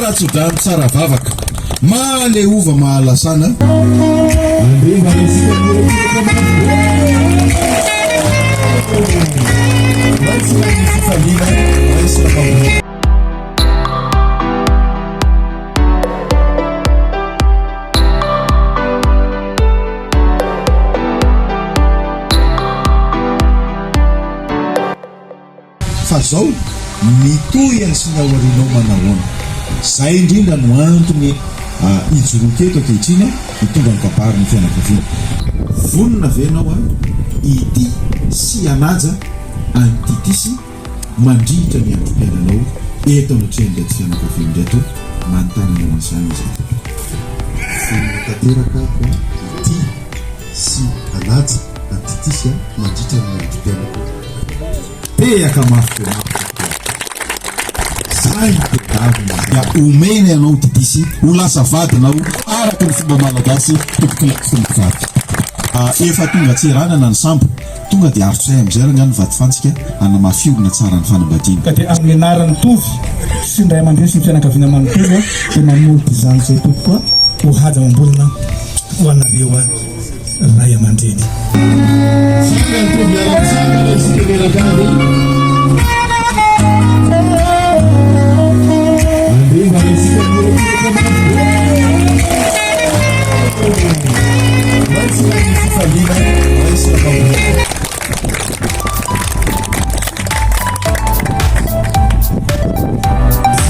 Ratsodrano tsara vavaka male ova mahalasana fa zao mitoy any sy nahoarinao manahoana zay indrindra no antony ijoroketo ankehitriny mitonga ny kabary ny fianakaviana vonona venao ity sy anaja antitisy mandrihitra ny androm-piainanao eto anatrehany reto fianakaviana reto manontananao an'izany izy tanteraka ity sy anaja antitisy mandrihitra ny androm-piainanao peaka mafy zay ya omeny anao titisy ho lasa vadinao araka ny fomba malagasy tokokolakofomokavy efa tonga tseranana ny sambo tonga dia arotsay am'izay raha ngany vady fantsika anamafiorina tsara ny fanambadiana ka dia amin'ny anarany tovy sy ndray aman-dreny sy ny fianakaviana manontolo dia manolotra izany zay tokoa ho haja mambolina ho anareo ray aman-dreny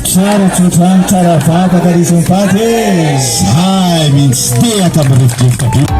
tsara tsotrano tsara vata ka risy mipaty zay mihitsy te atamirefitrefitra be